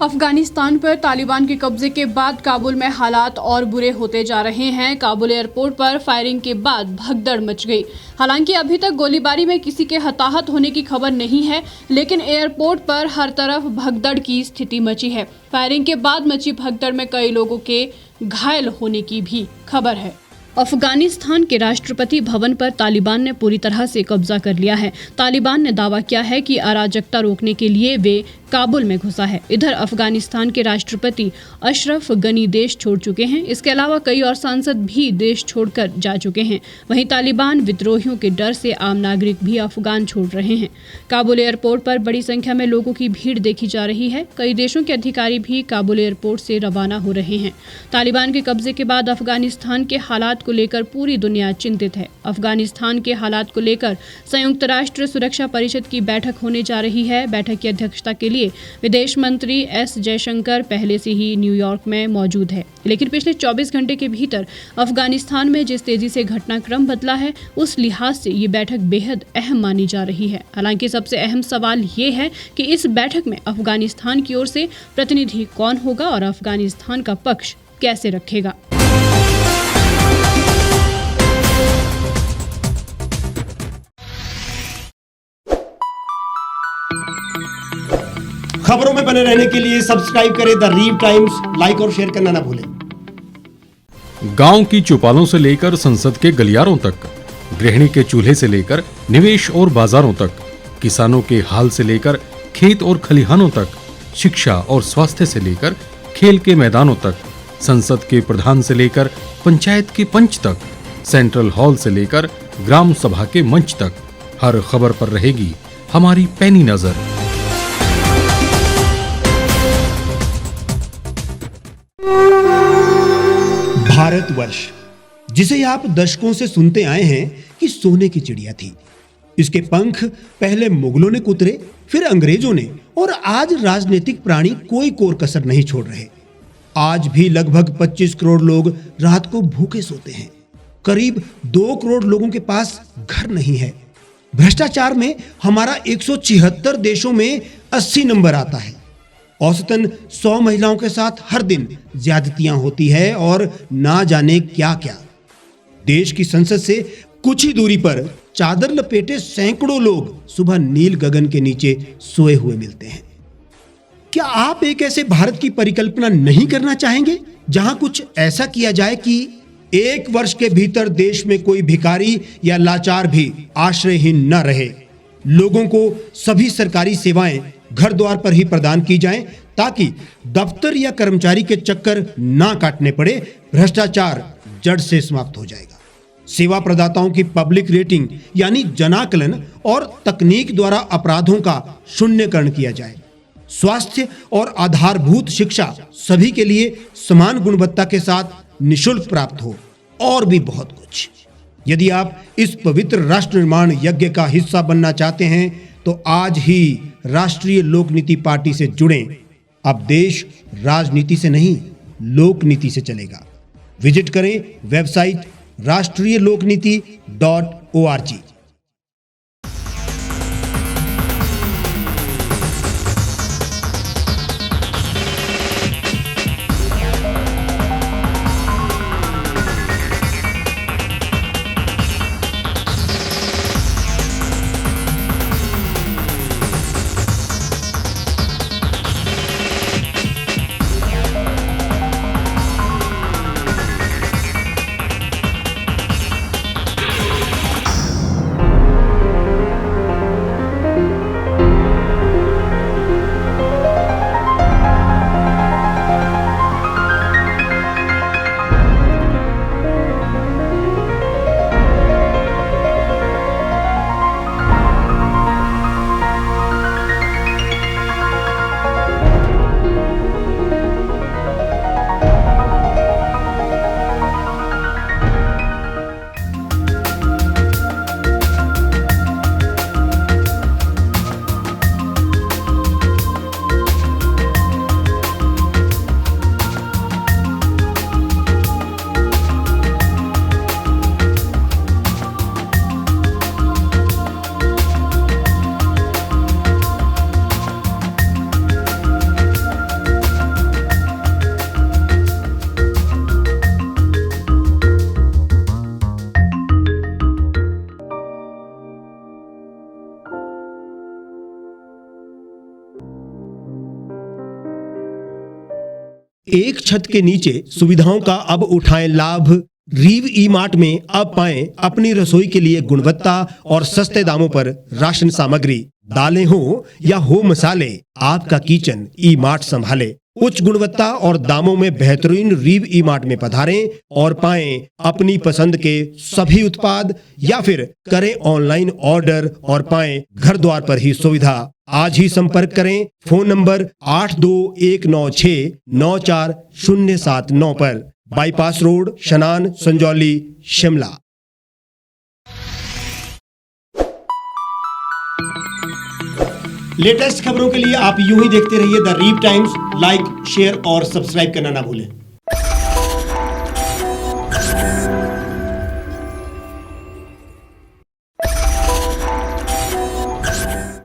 अफगानिस्तान पर तालिबान के कब्जे के बाद काबुल में हालात और बुरे होते जा रहे हैं। काबुल एयरपोर्ट पर फायरिंग के बाद भगदड़ मच गई। हालांकि अभी तक गोलीबारी में किसी के हताहत होने की खबर नहीं है, लेकिन एयरपोर्ट पर हर तरफ भगदड़ की स्थिति मची है। फायरिंग के बाद मची भगदड़ में कई लोगों के घायल होने की भी खबर है। अफगानिस्तान के राष्ट्रपति भवन पर तालिबान ने पूरी तरह से कब्जा कर लिया है। तालिबान ने दावा किया है कि अराजकता रोकने के लिए वे काबुल में घुसा है। इधर अफगानिस्तान के राष्ट्रपति अशरफ गनी देश छोड़ चुके हैं। इसके अलावा कई और सांसद भी देश छोड़कर जा चुके हैं। वहीं तालिबान विद्रोहियों के डर से आम नागरिक भी अफगान छोड़ रहे हैं। काबुल एयरपोर्ट पर बड़ी संख्या में लोगों की भीड़ देखी जा रही है। कई देशों के अधिकारी भी काबुल एयरपोर्ट से रवाना हो रहे हैं। तालिबान के कब्जे के बाद अफगानिस्तान के हालात को लेकर पूरी दुनिया चिंतित है। अफगानिस्तान के हालात को लेकर संयुक्त राष्ट्र सुरक्षा परिषद की बैठक होने जा रही है। बैठक की अध्यक्षता के लिए विदेश मंत्री एस जयशंकर पहले से ही न्यूयॉर्क में मौजूद है। लेकिन पिछले 24 घंटे के भीतर अफगानिस्तान में जिस तेजी से घटनाक्रम बदला है, उस लिहाज से ये बैठक बेहद अहम मानी जा रही है। हालांकि सबसे अहम सवाल ये है कि इस बैठक में अफगानिस्तान की ओर से प्रतिनिधि कौन होगा और अफगानिस्तान का पक्ष कैसे रखेगा। खबरों में बने रहने के लिए सब्सक्राइब करें द रीव टाइम्स, लाइक और शेयर करना ना भूलें। गांव की चौपालों से लेकर संसद के गलियारों तक, गृहिणी के चूल्हे से लेकर निवेश और बाजारों तक, किसानों के हाल से लेकर खेत और खलिहानों तक, शिक्षा और स्वास्थ्य से लेकर खेल के मैदानों तक, संसद के प्रधान से लेकर पंचायत के पंच तक, सेंट्रल हॉल से लेकर ग्राम सभा के मंच तक, हर खबर पर रहेगी हमारी पैनी नजर। भारतवर्ष, जिसे आप दशकों से सुनते आए हैं कि सोने की चिड़िया थी। इसके पंख पहले मुगलों ने कुतरे, फिर अंग्रेजों ने, और आज राजनीतिक प्राणी कोई कोर कसर नहीं छोड़ रहे। आज भी लगभग 25 करोड़ लोग रात को भूखे सोते हैं। करीब 2 करोड़ लोगों के पास घर नहीं है। भ्रष्टाचार में हमारा 176 देशों में 80 नंबर आता है। औसतन 100 महिलाओं के साथ हर दिन ज्यादतियां होती है और ना जाने क्या क्या। देश की संसद से कुछ ही दूरी पर चादर लपेटे सैकड़ों लोग सुबह नील गगन के नीचे सोए हुए मिलते हैं। क्या आप एक ऐसे भारत की परिकल्पना नहीं करना चाहेंगे जहां कुछ ऐसा किया जाए कि 1 वर्ष के भीतर देश में कोई भिखारी या लाचार भी आश्रयहीन न रहे? लोगों को सभी सरकारी सेवाएं घर द्वार पर ही प्रदान की जाएं, ताकि दफ्तर या कर्मचारी के चक्कर ना काटने पड़े। भ्रष्टाचार जड़ से समाप्त हो जाएगा। सेवा प्रदाताओं की पब्लिक रेटिंग यानी जनाकलन और तकनीक द्वारा अपराधों का शून्यकरण किया जाए। स्वास्थ्य और आधारभूत शिक्षा सभी के लिए समान गुणवत्ता के साथ निःशुल्क प्राप्त हो, और भी बहुत कुछ। यदि आप इस पवित्र राष्ट्र निर्माण यज्ञ का हिस्सा बनना चाहते हैं तो आज ही राष्ट्रीय लोक नीति पार्टी से जुड़ें। अब देश राजनीति से नहीं, लोक नीति से चलेगा। विजिट करें वेबसाइट rashtriyalokniti.org। एक छत के नीचे सुविधाओं का अब उठाएं लाभ। रीव ई मार्ट में अब पाएं अपनी रसोई के लिए गुणवत्ता और सस्ते दामों पर राशन सामग्री। दालें हो या हो मसाले, आपका किचन ई मार्ट संभाले। उच्च गुणवत्ता और दामों में बेहतरीन रीव ई मार्ट में पधारें और पाएं अपनी पसंद के सभी उत्पाद, या फिर करें ऑनलाइन ऑर्डर और पाएं घर द्वार पर ही सुविधा। आज ही संपर्क करें फोन नंबर 8219694079 पर, बाईपास रोड, शनान, संजौली, शिमला। लेटेस्ट खबरों के लिए आप यूं ही देखते रहिए द रीव टाइम्स। लाइक, शेयर और सब्सक्राइब करना ना भूलें।